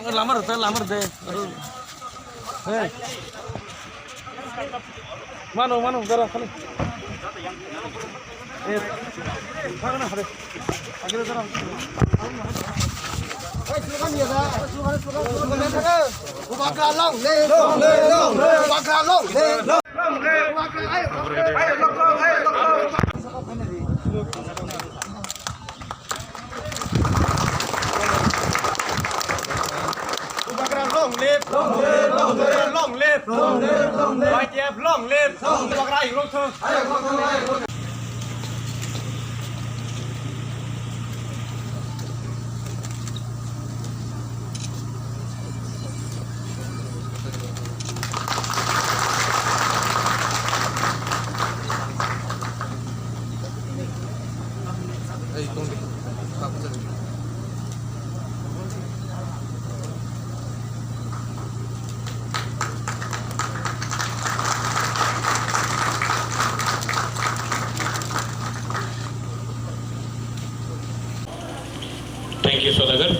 lamar deh. Hei. Manu, darah kali. Mana ada? Akhirnya darah. Silakan ya, silakan. Ubah long, long live, YTF long live, Ubah long term. Thank you, Sodagar.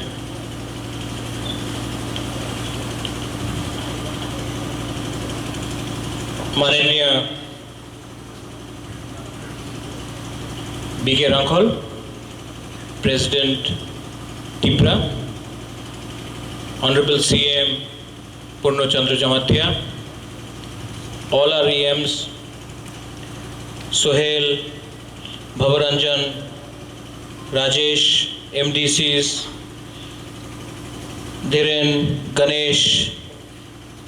माननीय BK Rankhol, President Tipra, Honorable CM Purno Chandra Jamatia, all our EMs, Sohail, Bhavaranjan, Rajesh, MDCs, Dhiren, Ganesh,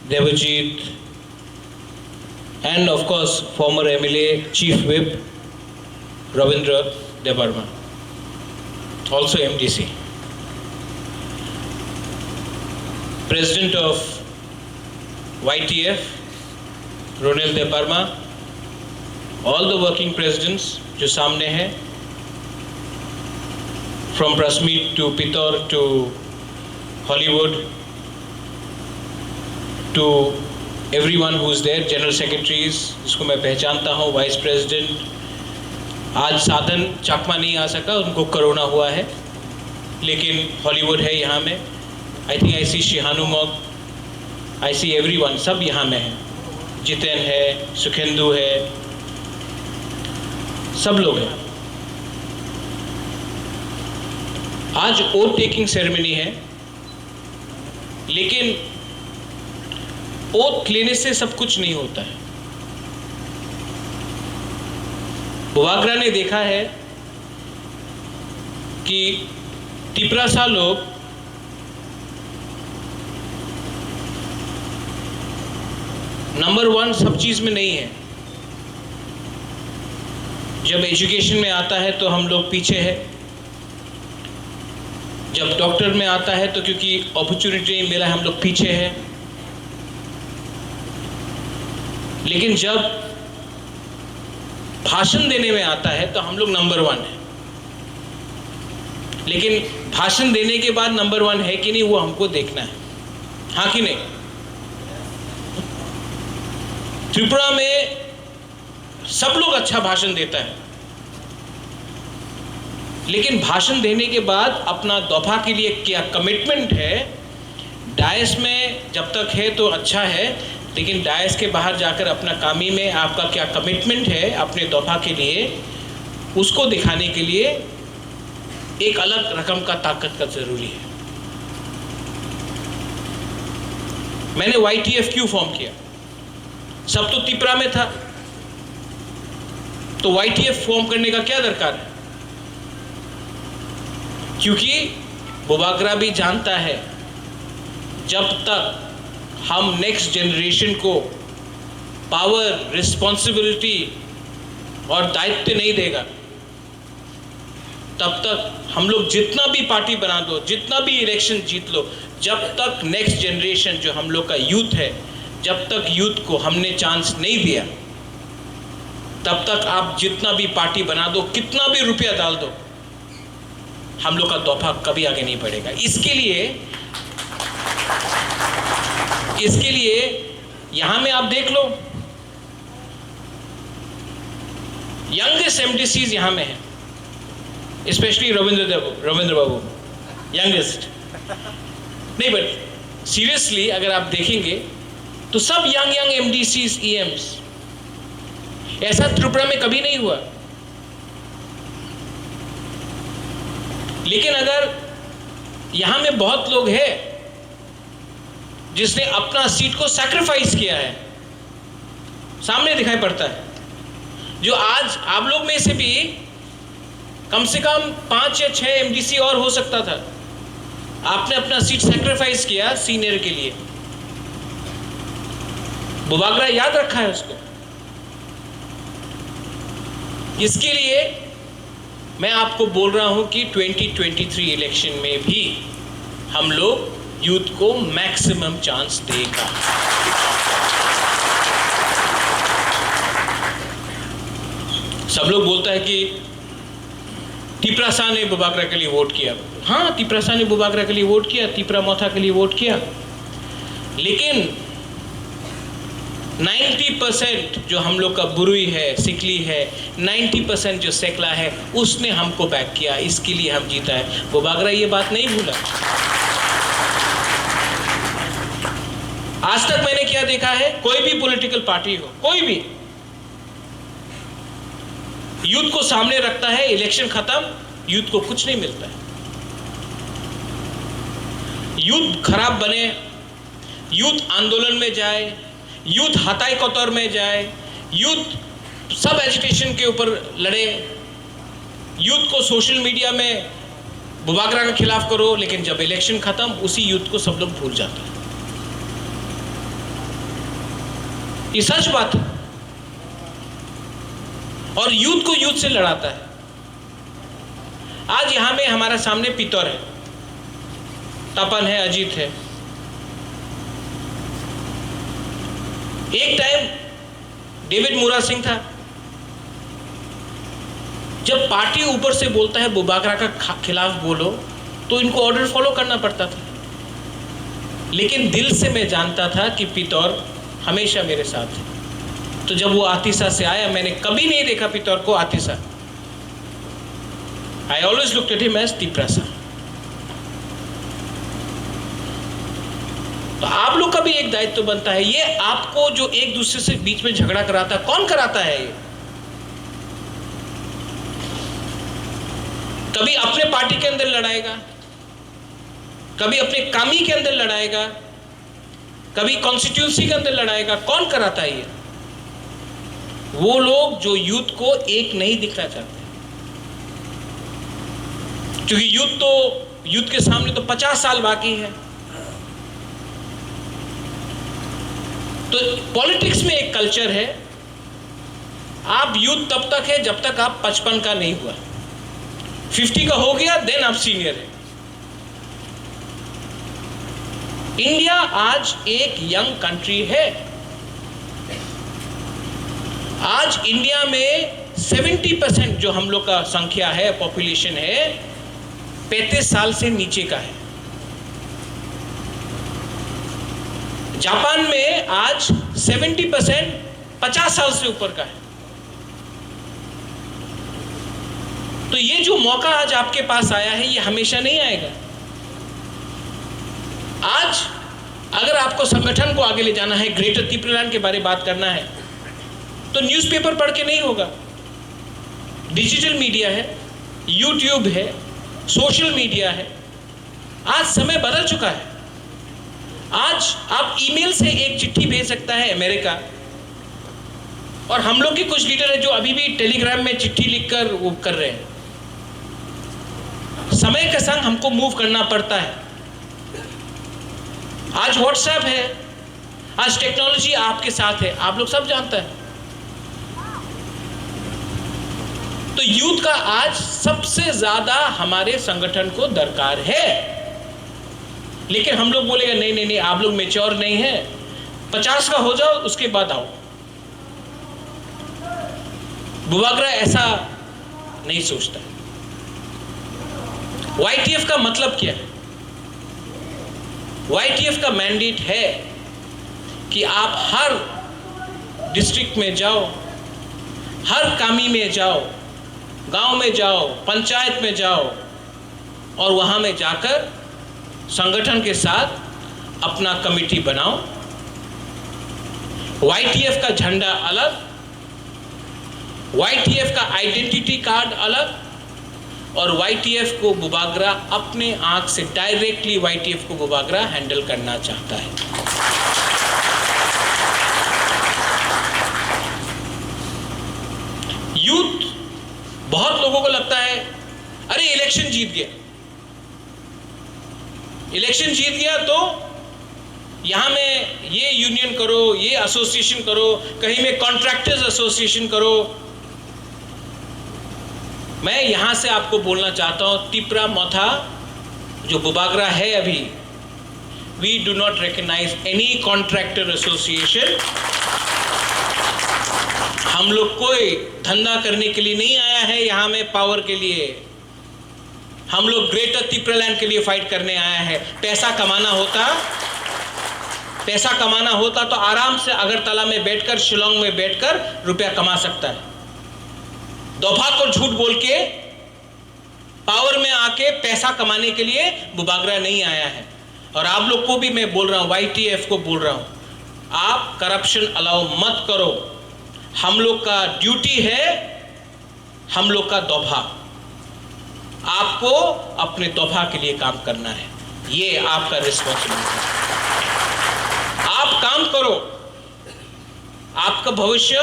Devajit, and of course former MLA Chief Whip Ravindra Debarma, also MDC. President of YTF Ronel Debarma, all the working presidents जो सामने हैं, from Prasmeet to Pitor to Hollywood to everyone who is there, general secretaries जिसको मैं पहचानता हूँ, vice president. आज साधन चाकमा नहीं आ सका, उनको कोरोना हुआ है, लेकिन हॉलीवुड है यहाँ में. I think I C शिहानु Mog, I see everyone, सब यहाँ में है. जितेन है, सुखेंदु है, सब लोग हैं. आज ओथ टेकिंग सेरेमनी है, लेकिन ओथ लेने से सब कुछ नहीं होता है. बुवागरा ने देखा है कि तिपरासा लोग नंबर 1 सब चीज में नहीं है. जब एजुकेशन में आता है तो हम लोग पीछे हैं. जब डॉक्टर में आता है तो क्योंकि अपॉर्चुनिटी नहीं मिला हम लोग पीछे हैं. लेकिन जब भाषण देने में आता है तो हम लोग नंबर 1 है. लेकिन भाषण देने के बाद नंबर 1 है कि नहीं वो हमको देखना है, हाँ कि नहीं. त्रिपुरा में सब लोग अच्छा भाषण देता है, लेकिन भाषण देने के बाद अपना दफा के लिए क्या कमिटमेंट है. डायस में जब तक है तो अच्छा है, लेकिन डायस के बाहर जाकर अपना कामी में आपका क्या कमिटमेंट है अपने दफा के लिए, उसको दिखाने के लिए एक अलग रकम का ताकत का जरूरी है. मैंने YTF क्यों फॉर्म किया? सब तो तिपरा में था, तो YTF फॉर्म करने का क्या दरकार है? क्योंकि बुवागरा भी जानता है जब तक हम नेक्स्ट जनरेशन को पावर, रिस्पॉन्सिबिलिटी और दायित्व नहीं देगा, तब तक हम लोग जितना भी पार्टी बना दो, जितना भी इलेक्शन जीत लो, जब तक नेक्स्ट जनरेशन जो हम लोग का यूथ है, जब तक यूथ को हमने चांस नहीं दिया, तब तक आप जितना भी पार्टी बना दो, कितना भी रुपया डाल दो, हम लोग का दफा कभी आगे नहीं बढ़ेगा. इसके लिए यहां में आप देख लो, यंगेस्ट MDCs यहां में है, स्पेशली रविंद्र बाबू, यंगेस्ट. नहीं, बट सीरियसली अगर आप देखेंगे तो सब यंग एमडीसीज ईएम्स, ऐसा त्रिपुरा में कभी नहीं हुआ। लेकिन अगर यहां में बहुत लोग हैं जिसने अपना सीट को सैक्रिफाइस किया है, सामने दिखाई पड़ता है। जो आज आप लोग में से भी कम से कम 5 या 6 एमडीसी और हो सकता था, आपने अपना सीट सैक्रिफाइस किया सीनियर के लिए। बुबागरा याद रखा है उसको। इसके लिए मैं आपको बोल रहा हूं कि 2023 इलेक्शन में भी हम लोग यूथ को मैक्सिमम चांस देगा। सब लोग बोलता है कि तिपरासा ने बुबागरा के लिए वोट किया। हाँ, तिपरासा ने बुबागरा के लिए वोट किया, तिपरा मोथा के लिए वोट किया, लेकिन 90% जो हम लोग का बुरुई है, सिकली है, 90% जो सेकला है, उसने हमको बैक किया, इसके लिए हम जीता है। बुबागरा ये बात नहीं भूला। आज तक मैंने क्या देखा है, कोई भी पॉलिटिकल पार्टी हो, कोई भी यूथ को सामने रखता है, इलेक्शन खत्म, यूथ को कुछ नहीं मिलता है। यूथ खराब बने, यूथ आंदोलन में जाए, यूथ हताई कतौर में जाए, यूथ सब एजुटेशन के ऊपर लड़े, यूथ को सोशल मीडिया में बुबागरा के खिलाफ करो, लेकिन जब इलेक्शन खत्म उसी यूथ को सब लोग भूल जाते हैं। ये सच बात है। और यूथ को यूथ से लड़ाता है। आज यहां में हमारा सामने पितौर है, तपन है, अजीत है। एक टाइम डेविड मुरा सिंह था। जब पार्टी ऊपर से बोलता है बुबागरा का खिलाफ बोलो, तो इनको ऑर्डर फॉलो करना पड़ता था। लेकिन दिल से मैं जानता था कि पितौर हमेशा मेरे साथ है। तो जब वो आतिशा से आया, मैंने कभी नहीं देखा पितौर को आतिशा। I always looked at him as Tiprasa. तो आप लोग का भी एक दायित्व बनता है। ये आपको जो एक दूसरे से बीच में झगड़ा कराता है, कौन कराता है ये? कभी अपने पार्टी के अंदर लड़ाएगा, कभी अपने कामी के अंदर लड़ाएगा, कभी कॉन्स्टिट्यूंसी के अंदर लड़ाएगा। कौन कराता है ये? वो लोग जो यूथ को एक नहीं दिखना चाहते। क्योंकि यूथ के सामने तो 50 साल बाकी है। तो पॉलिटिक्स में एक कल्चर है, आप यूथ तब तक है जब तक आप 55 का नहीं हुआ। 50 का हो गया देन आप सीनियर है। इंडिया आज एक यंग कंट्री है। आज इंडिया में 70% जो हम लोग का संख्या है, पॉपुलेशन है, 35 साल से नीचे का है। जापान में आज 70% 50 साल से ऊपर का है। तो ये जो मौका आज आपके पास आया है, ये हमेशा नहीं आएगा। आज अगर आपको संगठन को आगे ले जाना है, ग्रेटर त्रिपुरालैंड के बारे में बात करना है, तो न्यूज़पेपर पढ़ के नहीं होगा। डिजिटल मीडिया है, यूट्यूब है, सोशल मीडिया है। आज समय बदल चुका है। आज आप ईमेल से एक चिट्ठी भेज सकता है अमेरिका, और हम लोग के कुछ लीडर है जो अभी भी टेलीग्राम में चिट्ठी लिखकर वो कर रहे हैं। समय के संग हमको मूव करना पड़ता है। आज व्हाट्सएप है, आज टेक्नोलॉजी आपके साथ है, आप लोग सब जानते हैं। तो यूथ का आज सबसे ज्यादा हमारे संगठन को दरकार है। लेकिन हम लोग बोलेगा नहीं नहीं नहीं, आप लोग मैच्योर नहीं है, 50 का हो जाओ उसके बाद आओ। बुबागरा ऐसा नहीं सोचता। YTF का मतलब क्या है? YTF का मैंडेट है कि आप हर डिस्ट्रिक्ट में जाओ, हर कामी में जाओ, गांव में जाओ, पंचायत में जाओ, और वहां में जाकर संगठन के साथ अपना कमेटी बनाओ। YTF का झंडा अलग, YTF का आइडेंटिटी कार्ड अलग, और YTF को बुबागरा अपने आंख से डायरेक्टली YTF को बुबागरा हैंडल करना चाहता है। यूथ, बहुत लोगों को लगता है अरे इलेक्शन जीत गया, इलेक्शन जीत गया तो यहां में ये यूनियन करो, ये एसोसिएशन करो, कहीं में कॉन्ट्रैक्टर्स एसोसिएशन करो। मैं यहां से आपको बोलना चाहता हूं, तिपरा मोथा जो बुबागरा है अभी, we do not recognise any contractor association. हम लोग कोई धंधा करने के लिए नहीं आया है यहां में पावर के लिए, हम लोग ग्रेटर तिपरालैंड के लिए फाइट करने आया है। पैसा कमाना होता तो आराम से अगरतला में बैठकर, शिलोंग में बैठकर रुपया कमा सकता है। दोफा को झूठ बोल के पावर में आके पैसा कमाने के लिए बुबागरा नहीं आया है। और आप लोग को भी मैं बोल रहा हूं, YTF को बोल रहा हूं, आप करप्शन अलाउ मत करो। हम लोग का ड्यूटी है, हम लोग का दोफा, आपको अपने दोफा के लिए काम करना है, ये आपका रिस्पॉन्सिबिलिटी है। आप काम करो, आपका भविष्य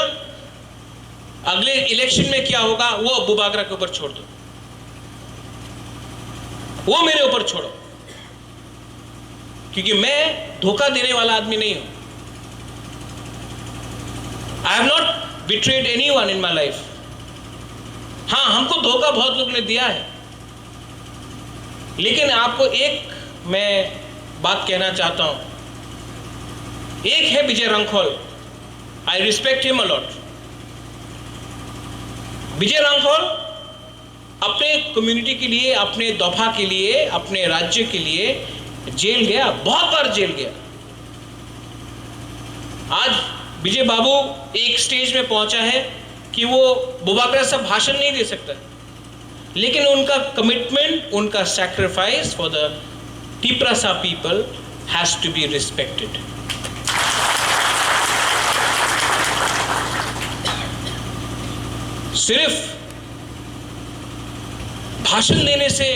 अगले इलेक्शन में क्या होगा वो बुबागरा के ऊपर छोड़ दो, वो मेरे ऊपर छोड़ो, क्योंकि मैं धोखा देने वाला आदमी नहीं हूं। I have not betrayed anyone in my life. हाँ, हमको धोखा बहुत लोग ने दिया है, लेकिन आपको एक मैं बात कहना चाहता हूं। एक है विजय रंखोल, आई रिस्पेक्ट हिम अलॉट। विजय रंखोल अपने कम्युनिटी के लिए, अपने दोफा के लिए, अपने राज्य के लिए जेल गया, बहुत बार जेल गया। आज विजय बाबू एक स्टेज में पहुंचा है कि वो बुबागरा से भाषण नहीं दे सकता, लेकिन उनका कमिटमेंट, उनका sacrifice for the Tiprasa people has to be respected. सिर्फ भाषण देने से,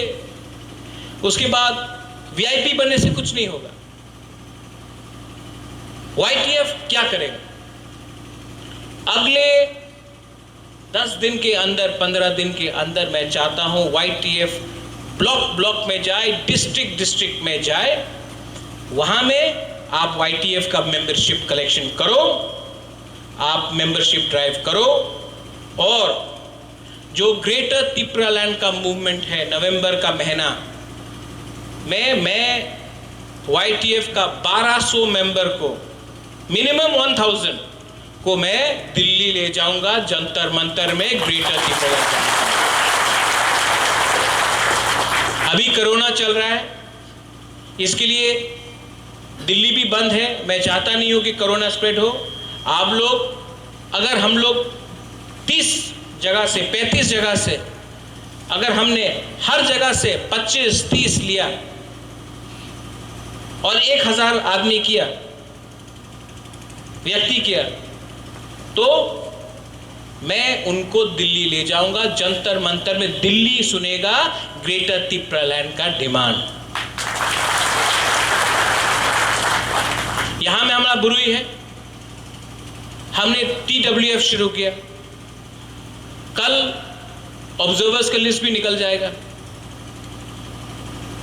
उसके बाद VIP बनने से कुछ नहीं होगा। YTF क्या करेगा? अगले 10 दिन के अंदर, 15 दिन के अंदर मैं चाहता हूं YTF ब्लॉक में जाए, डिस्ट्रिक्ट में जाए, वहां में आप YTF का मेंबरशिप कलेक्शन करो, आप मेंबरशिप ड्राइव करो, और जो ग्रेटर तिपरालैंड का मूवमेंट है, नवंबर का महीना में मैं YTF का 1200 मेंबर को, मिनिमम 1000 को मैं दिल्ली ले जाऊंगा, जंतर मंतर में ग्रेटर तिपरालैंड। अभी कोरोना चल रहा है, इसके लिए दिल्ली भी बंद है। मैं चाहता नहीं हूं कि कोरोना स्प्रेड हो। आप लोग, अगर हम लोग 30 जगह से, 35 जगह से, अगर हमने हर जगह से 25-30 लिया और 1000 आदमी किया, व्यक्ति किया, तो मैं उनको दिल्ली ले जाऊंगा, जंतर मंतर में दिल्ली सुनेगा ग्रेटर तिपरालैंड का डिमांड। यहां में हमारा बुरुई है, हमने TWF शुरू किया, कल ऑब्जर्वर्स का लिस्ट भी निकल जाएगा।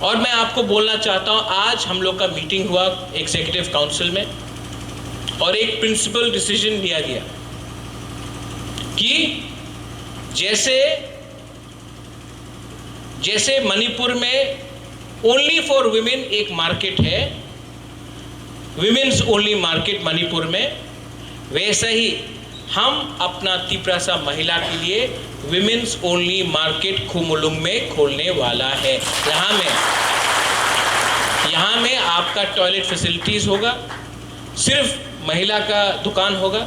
और मैं आपको बोलना चाहता हूं, आज हम लोग का मीटिंग हुआ एग्जीक्यूटिव काउंसिल में, और एक प्रिंसिपल डिसीजन लिया गया कि जैसे मणिपुर में ओनली फॉर विमेन एक मार्केट है, विमेन्स ओनली मार्केट मणिपुर में, वैसा ही हम अपना तिपरासा महिला के लिए विमेन्स ओनली मार्केट खुमुलुंग में खोलने वाला है। यहाँ में आपका टॉयलेट फैसिलिटीज होगा, सिर्फ महिला का दुकान होगा,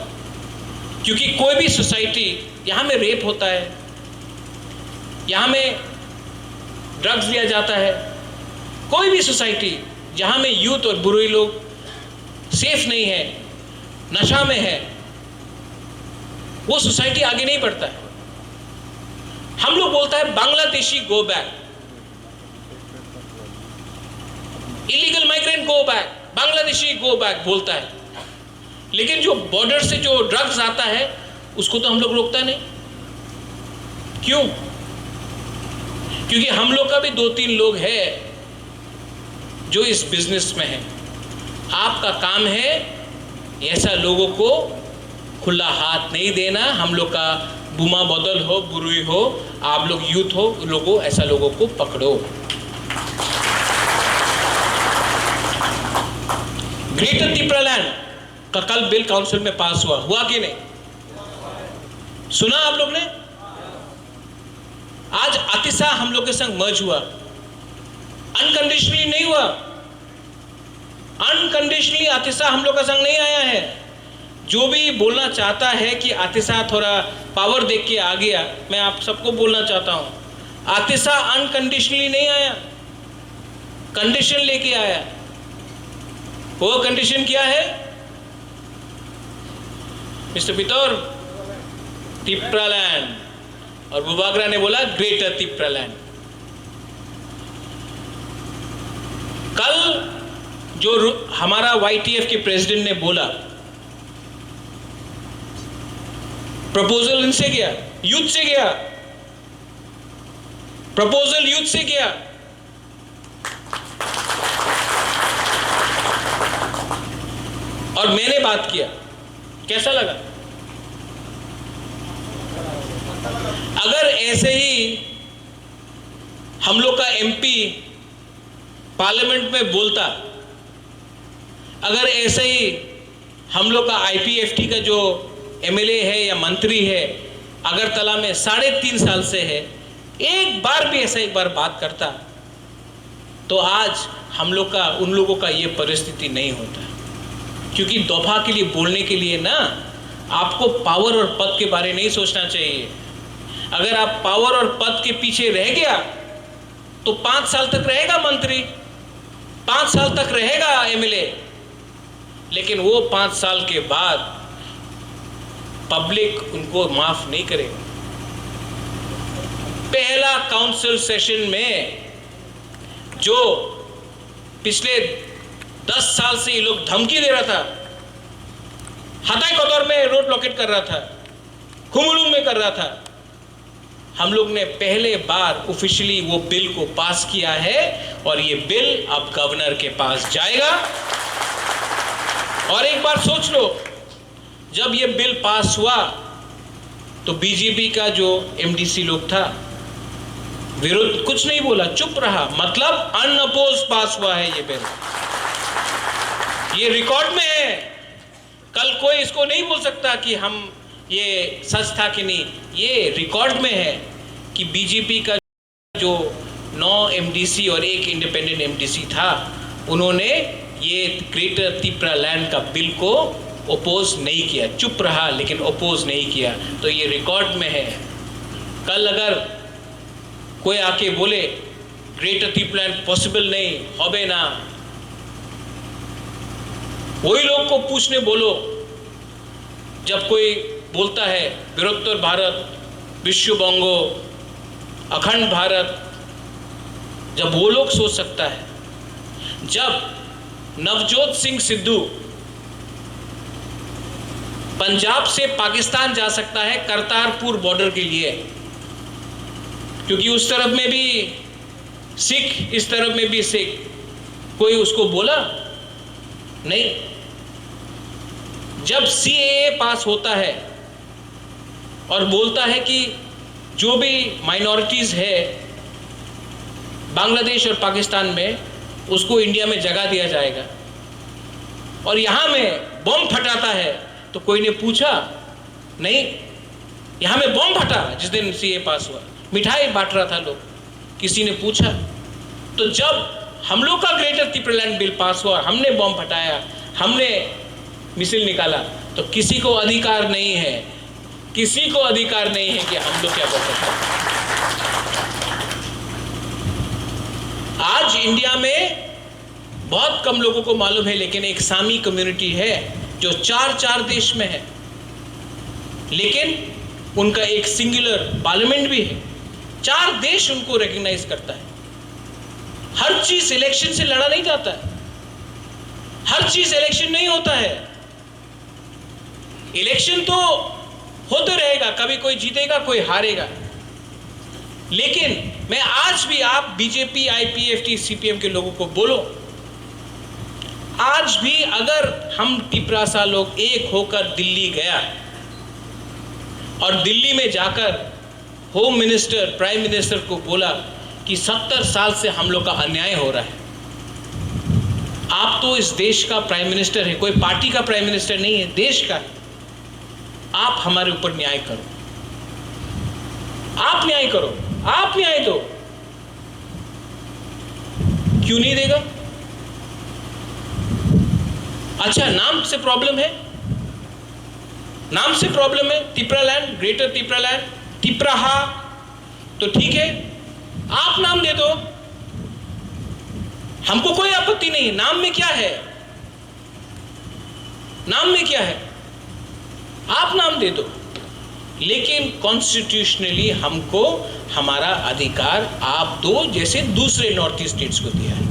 क्योंकि कोई भी सोसाइटी, यहाँ में रेप होता है, यहाँ में ड्रग्स लिया जाता है, कोई भी सोसाइटी जहां में यूथ और बुरे लोग सेफ नहीं है, नशा में है, वो सोसाइटी आगे नहीं बढ़ता है। हम लोग बोलता है Bangladeshi go back, illegal migrant go back, Bangladeshi go back बोलता है, लेकिन जो बॉर्डर से जो ड्रग्स आता है उसको तो हम लोग रोकता नहीं। क्यों? क्योंकि हम लोग का भी 2-3 लोग हैं जो इस बिजनेस में है। आपका काम है ऐसा लोगों को खुला हाथ नहीं देना। हम लोग का बुमा बदल हो, बुरुई हो, आप लोग यूथ हो, लोगों ऐसा लोगों को पकड़ो। ग्रेटर त्रिपुरालैंड का कल बिल काउंसिल में पास हुआ कि नहीं? सुना आप लोग ने? आज आतिशा हम लोग के संग मर्ज हुआ, अनकंडीशनली नहीं हुआ। अनकंडीशनली आतिशा हम लोग का संग नहीं आया है। जो भी बोलना चाहता है कि आतिशा थोड़ा पावर देख के आ गया, मैं आप सबको बोलना चाहता हूं, आतिशा अनकंडीशनली नहीं आया, कंडीशन लेके आया। वो कंडीशन क्या है? मिस्टर पितौर, त्रिपुरालैंड, और बुबागरा ने बोला ग्रेटर त्रिपुरालैंड। कल जो हमारा YTF के प्रेसिडेंट ने बोला, प्रपोजल इनसे गया, यूथ से गया, प्रपोजल यूथ से गया। और मैंने बात किया, कैसा लगा? अगर ऐसे ही हम लोग का MP पार्लियामेंट में बोलता, अगर ऐसे ही हम लोग का IPFT का जो MLA है या मंत्री है अगरतला में 3.5 साल से है, एक बार भी ऐसा एक बार बात करता तो आज हम लोग का, उन लोगों का ये परिस्थिति नहीं होता। क्योंकि दफा के लिए बोलने के लिए ना आपको पावर और पद के बारे नहीं सोचना चाहिए। अगर आप पावर और पद के पीछे रह गया तो 5 साल तक रहेगा मंत्री, 5 साल तक रहेगा MLA, लेकिन वो 5 साल के बाद पब्लिक उनको माफ नहीं करेगा। पहला काउंसिल सेशन में जो पिछले 10 साल से ये लोग धमकी दे रहा था, हताई कदौर में रोड ब्लॉकेट कर रहा था, खुमलुंग में कर रहा था, हम लोग ने पहले बार ऑफिशियली वो बिल को पास किया है और ये बिल अब गवर्नर के पास जाएगा। और एक बार सोच लो, जब ये बिल पास हुआ तो बीजेपी का जो MDC लोग था विरोध कुछ नहीं बोला, चुप रहा, मतलब अनअपोज पास हुआ है ये बिल। ये रिकॉर्ड में है, कल कोई इसको नहीं बोल सकता कि हम ये सच था कि नहीं। ये रिकॉर्ड में है कि बीजेपी का जो 9 MDC और 1 इंडिपेंडेंट MDC था, उन्होंने ये ग्रेटर त्रिपुरालैंड का बिल को ओपोज नहीं किया, चुप रहा लेकिन ओपोज नहीं किया। तो ये रिकॉर्ड में है। कल अगर कोई आके बोले ग्रेटर त्रिपुरालैंड पॉसिबल नहीं, होबे ना, वही लोग को पूछने बोलो। जब कोई बोलता है बृहत्तर भारत, विश्व बंगो, अखंड भारत, जब वो लोग सोच सकता है, जब नवजोत सिंह सिद्धू पंजाब से पाकिस्तान जा सकता है करतारपुर बॉर्डर के लिए, क्योंकि उस तरफ में भी सिख, इस तरफ में भी सिख, कोई उसको बोला नहीं। जब CAA पास होता है और बोलता है कि जो भी माइनॉरिटीज है बांग्लादेश और पाकिस्तान में, उसको इंडिया में जगह दिया जाएगा, और यहां में बम फटाता है, तो कोई ने पूछा नहीं। यहां में बम फटा जिस दिन CAA पास हुआ, मिठाई बांट रहा था लोग, किसी ने पूछा? तो जब हम लोग का ग्रेटर त्रिपुरालैंड बिल पास हुआ, हमने बम फटाया, हमने मिसाइल निकाला, तो किसी को अधिकार नहीं है, किसी को अधिकार नहीं है कि हम लोग क्या बोल सकते हैं। आज इंडिया में बहुत कम लोगों को मालूम है, लेकिन एक सामी कम्युनिटी है जो चार देश में है, लेकिन उनका एक सिंगुलर पार्लियामेंट भी है। 4 देश उनको रिकॉग्नाइज करता है। हर चीज इलेक्शन से लड़ा नहीं जाता है, हर चीज इलेक्शन नहीं होता है। इलेक्शन तो होते रहेगा, कभी कोई जीतेगा कोई हारेगा, लेकिन मैं आज भी आप बीजेपी, आईपीएफटी, सीपीएम के लोगों को बोलो, आज भी अगर हम टिपरासा लोग एक होकर दिल्ली गया और दिल्ली में जाकर होम मिनिस्टर, प्राइम मिनिस्टर को बोला कि 70 साल से हम लोग का अन्याय हो रहा है, आप तो इस देश का प्राइम मिनिस्टर है, कोई पार्टी का प्राइम मिनिस्टर नहीं है, देश का है, आप हमारे ऊपर न्याय करो, आप न्याय करो, आप न्याय दो। क्यों नहीं देगा? अच्छा, नाम से प्रॉब्लम है, नाम से प्रॉब्लम है। तिपरालैंड, ग्रेटर तिपरालैंड, तिपराहा, तो ठीक है, आप नाम दे दो, हमको कोई आपत्ति नहीं। नाम में क्या है? नाम में क्या है? आप नाम दे दो, लेकिन कॉन्स्टिट्यूशनली हमको हमारा अधिकार आप दो, जैसे दूसरे नॉर्थ ईस्ट स्टेट्स को दिया है।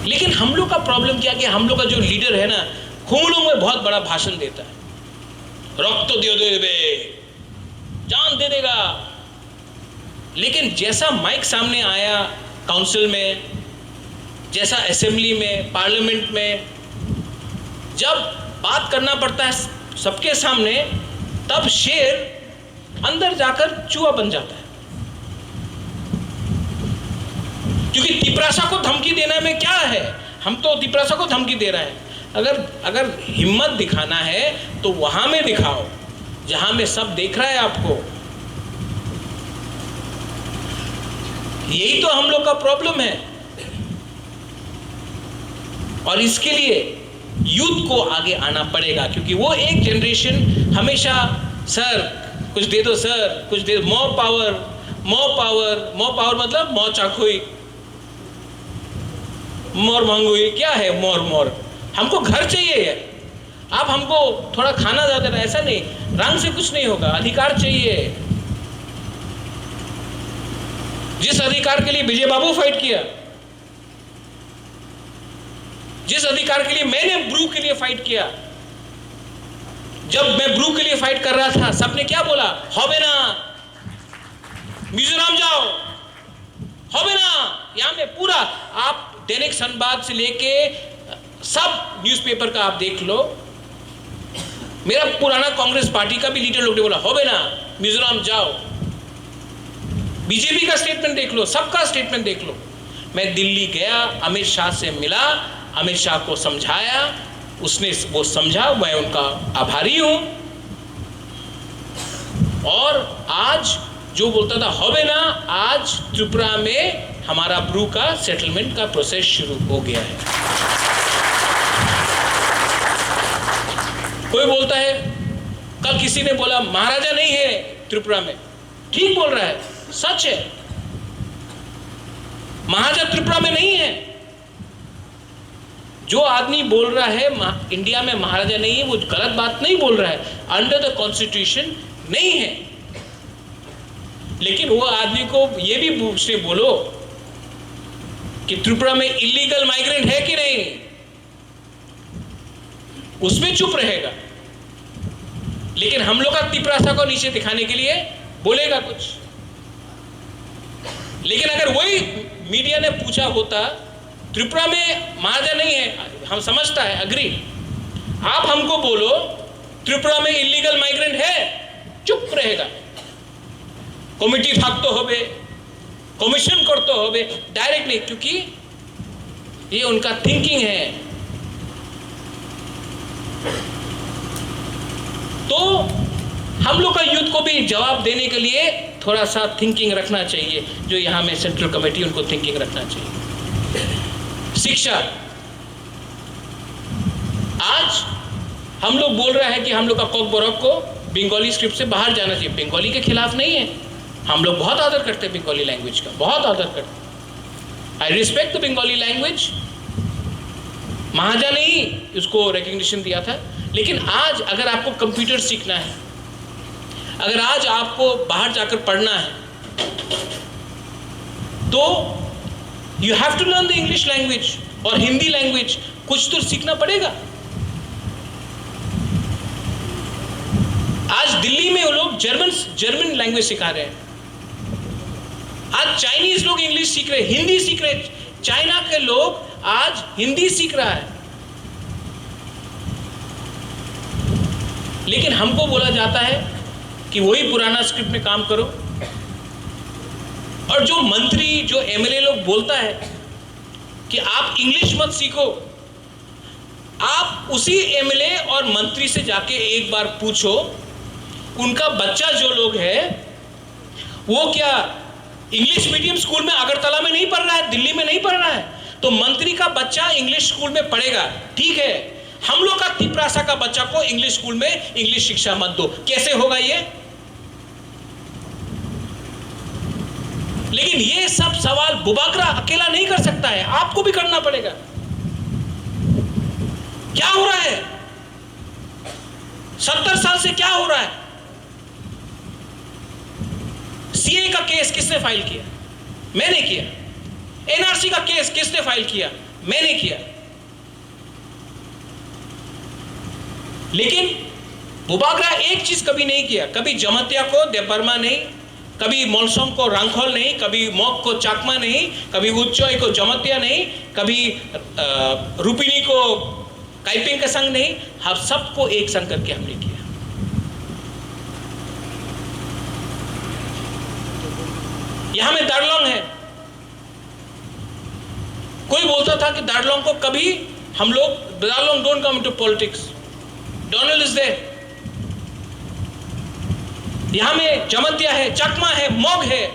लेकिन हम लोग का प्रॉब्लम क्या कि हम लोग का जो लीडर है ना, खुमलों में बहुत बड़ा भाषण देता है, रक्त दे देवे, जान दे देगा, लेकिन जैसा माइक सामने आया काउंसिल में, जैसा असेंबली में, पार्लियामेंट में, जब बात करना पड़ता है सबके सामने, तब शेर अंदर जाकर चूहा बन जाता है। क्योंकि तिपरासा को धमकी देने में क्या है, हम तो तिपरासा को धमकी दे रहे हैं। अगर हिम्मत दिखाना है तो वहां में दिखाओ जहां में सब देख रहा है आपको। यही तो हम लोग का प्रॉब्लम है, और इसके लिए यूथ को आगे आना पड़ेगा, क्योंकि वो एक जनरेशन हमेशा सर कुछ दे दो, सर कुछ दे दो, more power, more power, more power मतलब मोर चाकुई, मोर मांगुई, क्या है मोर? मोर हमको घर चाहिए यार, आप हमको थोड़ा खाना ज्यादा, ऐसा नहीं, रंग से कुछ नहीं होगा, अधिकार चाहिए। जिस अधिकार के लिए विजय बाबू फाइट किया, जिस अधिकार के लिए मैंने ब्रू के लिए फाइट किया, जब मैं ब्रू के लिए फाइट कर रहा था, सबने क्या बोला? होबे ना, मिजोरम जाओ, होबे ना। यहां में पूरा आप दैनिक संवाद से लेके सब न्यूज़पेपर का आप देख लो, मेरा पुराना कांग्रेस पार्टी का भी लीडर लोग ने बोला होबे ना, मिजोरम जाओ। बीजेपी का स्टेटमेंट देख लो, सबका स्टेटमेंट देख लो। मैं दिल्ली गया, अमित शाह से मिला, अमित शाह को समझाया, उसने वो समझा, मैं उनका आभारी हूं। और आज जो बोलता था होबे ना, आज त्रिपुरा में हमारा ब्रू का सेटलमेंट का प्रोसेस शुरू हो गया है। कोई बोलता है, कल किसी ने बोला महाराजा नहीं है त्रिपुरा में, ठीक बोल रहा है, सच है, महाराजा त्रिपुरा में नहीं है। जो आदमी बोल रहा है इंडिया में महाराजा नहीं है, वो गलत बात नहीं बोल रहा है, अंडर द कॉन्स्टिट्यूशन नहीं है। लेकिन वो आदमी को ये भी पूछने बोलो कि त्रिपुरा में इलीगल माइग्रेंट है कि नहीं, उसमें चुप रहेगा। लेकिन हम लोग का तिपरासा को नीचे दिखाने के लिए बोलेगा कुछ। लेकिन अगर वही मीडिया ने पूछा होता त्रिपुरा में महाराजा नहीं है, हम समझता है, अग्री, आप हमको बोलो त्रिपुरा में इलीगल माइग्रेंट है, चुप रहेगा। कमिटी थाकते होबे, कमीशन करते होबे, डायरेक्ट नहीं, क्योंकि ये उनका थिंकिंग है। तो हम लोग का यूथ को भी जवाब देने के लिए थोड़ा सा थिंकिंग रखना चाहिए, जो यहाँ में सेंट्रल कमेटी उनको थिंकिंग रखना चाहिए। शिक्षा, आज हम लोग बोल रहे हैं कि हम लोग का कोक बोरक को बंगाली स्क्रिप्ट से बाहर जाना चाहिए। बंगाली के खिलाफ नहीं है, हम लोग बहुत आदर करते हैं बंगाली लैंग्वेज का, बहुत आदर करते हैं। I respect the Bengali language. महाजा ने ही इसको रिकग्निशन दिया था। लेकिन आज अगर आपको कंप्यूटर सीखना है, अगर आज आपको बाहर जाकर पढ़ना है, तो you have to learn the English language और हिंदी लैंग्वेज, कुछ तो सीखना पड़ेगा। आज दिल्ली में वो लोग जर्मन लैंग्वेज सिखा रहे हैं। आज चाइनीज लोग इंग्लिश सीख रहे हैं, हिंदी सीख रहे हैं। चाइना के लोग आज हिंदी सीख रहा है। लेकिन हमको बोला जाता है कि वही पुराना स्क्रिप्ट में काम करो। और जो मंत्री, जो एमएलए लोग बोलता है कि आप इंग्लिश मत सीखो, आप उसी एमएलए और मंत्री से जाके एक बार पूछो, उनका बच्चा जो लोग है वो क्या इंग्लिश मीडियम स्कूल में अगरतला में नहीं पढ़ रहा है, दिल्ली में नहीं पढ़ रहा है? तो मंत्री का बच्चा इंग्लिश स्कूल में पढ़ेगा, ठीक है। हम लोग का तिपरासा का बच्चा को इंग्लिश स्कूल में इंग्लिश शिक्षा मत दो, कैसे होगा ये? लेकिन ये सब सवाल बुबाकरा अकेला नहीं कर सकता है, आपको भी करना पड़ेगा। क्या हो रहा है? 70 साल से क्या हो रहा है? सीए का केस किसने फाइल किया? मैंने किया। एनआरसी का केस किसने फाइल किया? मैंने किया। लेकिन बुबाकरा एक चीज कभी नहीं किया, कभी जमतिया को देपरमा नहीं, कभी मोलसोंग को रांखोल नहीं, कभी मोक को चाकमा नहीं, कभी उच्चोई को जमतिया नहीं, कभी रूपिनी को काइपिंग का संग नहीं। हम सबको एक संग करके हमने किया। यहां में दार्लोंग है। कोई बोलता था कि दार्लोंग को कभी हम लोग, Darlong don't come into politics, Donald is there. यहां में जमतिया है, चकमा है, मोग है,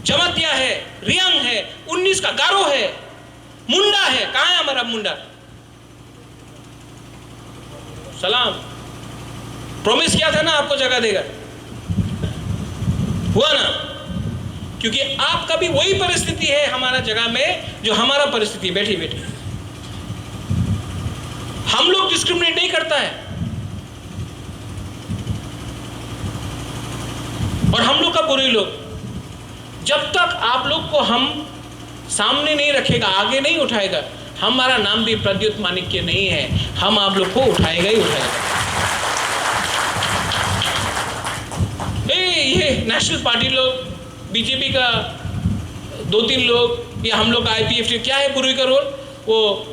जमतिया है, रियांग है, 19 का गारो है, मुंडा है। कहां है हमारा मुंडा? सलाम, प्रॉमिस किया था ना आपको जगह देगा, हुआ ना? क्योंकि आपका भी वही परिस्थिति है हमारा जगह में जो हमारा परिस्थिति। बैठी बैठी हम लोग डिस्क्रिमिनेट नहीं करता है। और हम लोग का बुरे लोग, जब तक आप लोग को हम सामने नहीं रखेगा, आगे नहीं उठाएगा, हमारा नाम भी प्रद्युत माणिक्य नहीं है, हम आप लोग को उठाएगा ही उठाएगा। ये नेशनल पार्टी लोग, बीजेपी का 2-3 लोग, या हम लोग का आईपीएफ, क्या है बुरी का रोल? वो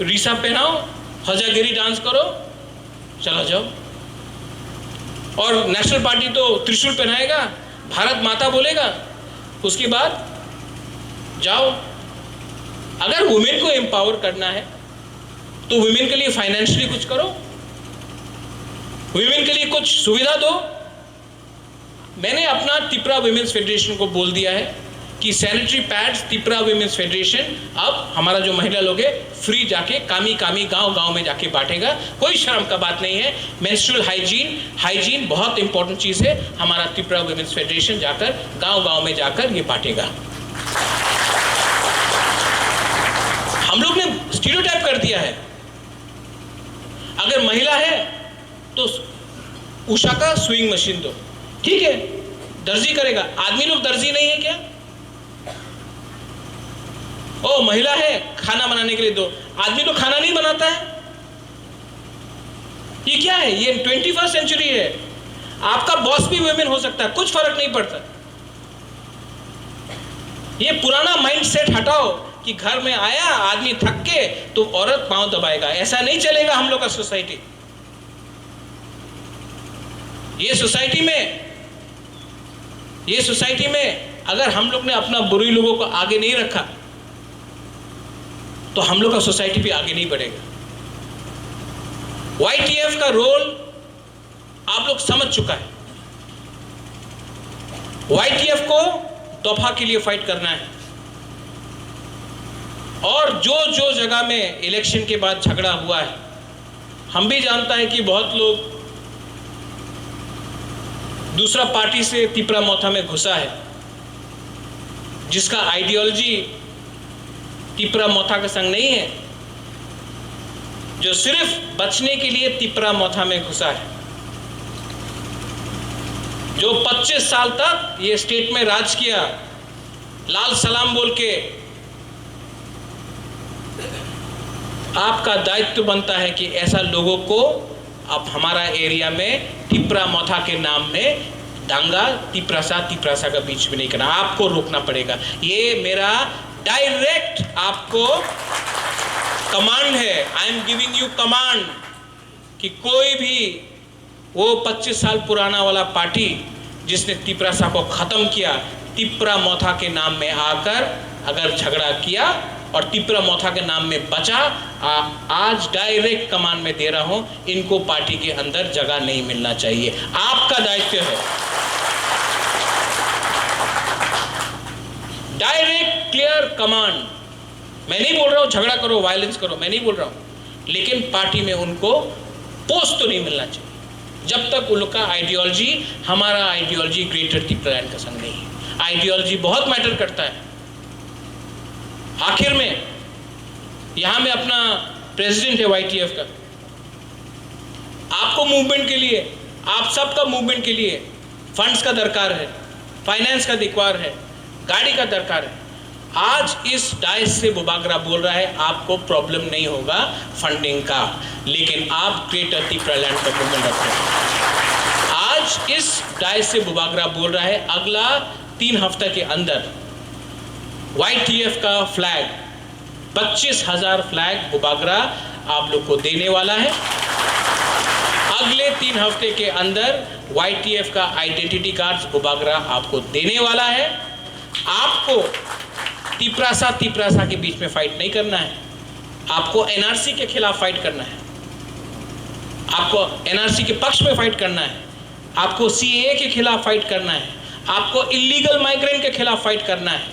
रीसा पहनाओ, हजागिरी डांस करो, चला जाओ। और नेशनल पार्टी तो त्रिशूल पहनाएगा, भारत माता बोलेगा, उसके बाद जाओ। अगर वुमेन को एम्पावर करना है तो वुमेन के लिए फाइनेंशियली कुछ करो, वुमेन के लिए कुछ सुविधा दो। मैंने अपना त्रिपुरा वुमेन्स फेडरेशन को बोल दिया है कि sanitary pads Tripura women's federation अब हमारा जो महिला लोग है फ्री जाके कामी गांव में जाके बांटेगा। कोई शर्म का बात नहीं है। मेंस्ट्रुअल हाइजीन बहुत इंपॉर्टेंट चीज है। हमारा त्रिपुरा वुमेन्स फेडरेशन जाकर गांव में जाकर ये बांटेगा। हम लोग ने स्टीरियोटाइप कर दिया है, अगर महिला है तो उषा का स्विंग मशीन दो, ठीक है, दर्जी करेगा। आदमी लोग दर्जी नहीं है क्या? ओ महिला है, खाना बनाने के लिए दो। आदमी तो खाना नहीं बनाता है। ये क्या है? ये 21st सेंचुरी है। आपका बॉस भी वुमेन हो सकता है, कुछ फर्क नहीं पड़ता। ये पुराना माइंडसेट हटाओ कि घर में आया आदमी थक के तो औरत पांव दबाएगा। ऐसा नहीं चलेगा हम लोग का सोसाइटी। ये सोसाइटी में अगर हम लोग ने अपना बुरी लोगों को आगे नहीं रखा तो हम लोग का सोसाइटी भी आगे नहीं बढ़ेगा। YTF का रोल आप लोग समझ चुका है। YTF को तोहफा के लिए फाइट करना है। और जो जगह में इलेक्शन के बाद झगड़ा हुआ है, हम भी जानता है कि बहुत लोग दूसरा पार्टी से तिपरा मोथा में घुसा है, जिसका आइडियोलॉजी तिपरा मोथा का संग नहीं है, जो सिर्फ बचने के लिए तिपरा मोथा में घुसा है, जो 25 साल तक ये स्टेट में राज किया लाल सलाम बोल के। आपका दायित्व बनता है कि ऐसा लोगों को आप हमारा एरिया में तिपरा मोथा के नाम में दंगा तिपरासा का बीच में नहीं करना, आपको रोकना पड़ेगा। ये मेरा डायरेक्ट आपको कमांड है, I am giving you command कि कोई भी वो 25 साल पुराना वाला पार्टी जिसने तिपरासा को खत्म किया, तिपरा मोथा के नाम में आकर अगर झगड़ा किया और तिपरा मोथा के नाम में बचा, आज डायरेक्ट कमांड में दे रहा हूं, इनको पार्टी के अंदर जगह नहीं मिलना चाहिए। आपका दायित्व है डायरेक्ट क्लियर कमांड। मैं नहीं बोल रहा हूं झगड़ा करो, वायलेंस करो, मैं नहीं बोल रहा हूं, लेकिन पार्टी में उनको पोस्ट तो नहीं मिलना चाहिए जब तक उनका आइडियोलॉजी हमारा आइडियोलॉजी ग्रेटर तिपरालैंड का संग नहीं है। आइडियोलॉजी बहुत मैटर करता है। आखिर में यहां में अपना प्रेसिडेंट है YTF का, आपको मूवमेंट के लिए, आप सबका मूवमेंट के लिए फंड्स का दरकार है, फाइनेंस का दरकार है, गाड़ी का दरकार है। आज इस डाइस से बुबागरा बोल रहा है आपको प्रॉब्लम नहीं होगा फंडिंग का, लेकिन आप ग्रेटर तिपरालैंड का मूवमेंट रखते हैं। आज इस डाइस से बुबागरा बोल रहा है अगला 3 हफ्ते के अंदर YTF का फ्लैग 25,000 फ्लैग बुबागरा आप लोग को देने वाला है। अगले 3 हफ्ते के अंदर YTF का आइडेंटिटी कार्ड्स बुबागरा आपको देने वाला है। आपको तिपरासा के बीच में फाइट नहीं करना है, आपको NRC के खिलाफ फाइट करना है, आपको NRC के पक्ष में फाइट करना है, आपको CAA के खिलाफ फाइट करना है, आपको इलीगल माइग्रेंट के खिलाफ फाइट करना है,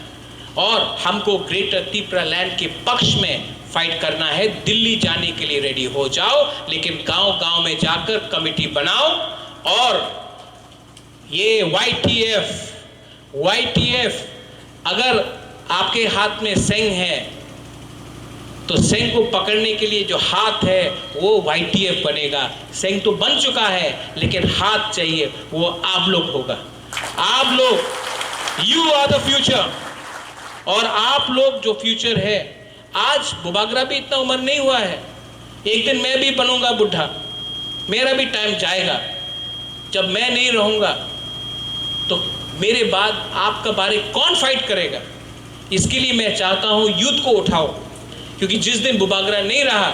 और हमको ग्रेटर तिपरालैंड के पक्ष में फाइट करना है। दिल्ली जाने के लिए रेडी हो जाओ, लेकिन गांव-गांव में जाकर कमेटी बनाओ। और ये YTF अगर आपके हाथ में सेंग है तो सेंग को पकड़ने के लिए जो हाथ है वो YTF बनेगा। सेंग तो बन चुका है, लेकिन हाथ चाहिए, वो आप लोग होगा। आप लोग, यू आर द फ्यूचर, और आप लोग जो फ्यूचर है। आज बुबागरा भी इतना उम्र नहीं हुआ है, एक दिन मैं भी बनूंगा बुढ़ा, मेरा भी टाइम जाएगा। जब मैं नहीं रहूंगा तो मेरे बाद आपका बारे कौन फाइट करेगा? इसके लिए मैं चाहता हूं यूथ को उठाओ, क्योंकि जिस दिन बुबागरा नहीं रहा,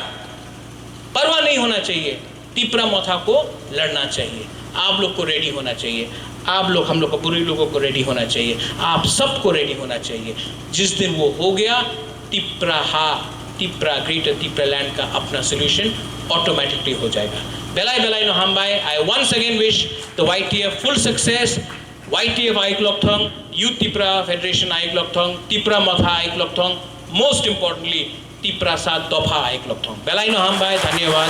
परवाह नहीं होना चाहिए, तिपरा मोथा को लड़ना चाहिए। आप लोग को रेडी होना चाहिए, आप लोग, हम लोग को, बुरी लोगों को रेडी होना चाहिए, आप सबको रेडी होना चाहिए। जिस दिन वो हो गया, तिपरा ग्रेटर तिपरालैंड का अपना सोल्यूशन ऑटोमेटिकली हो जाएगा। बेलाई नो हमबाई, I once again wish the YTF full success. YTF Aiklokthong, Youth Tipra Federation Aiklokthong, Tipra Motha Aiklokthong, most importantly Tiprasa Dopha Aiklokthong। बेलाई नो हमबाई, धन्यवाद।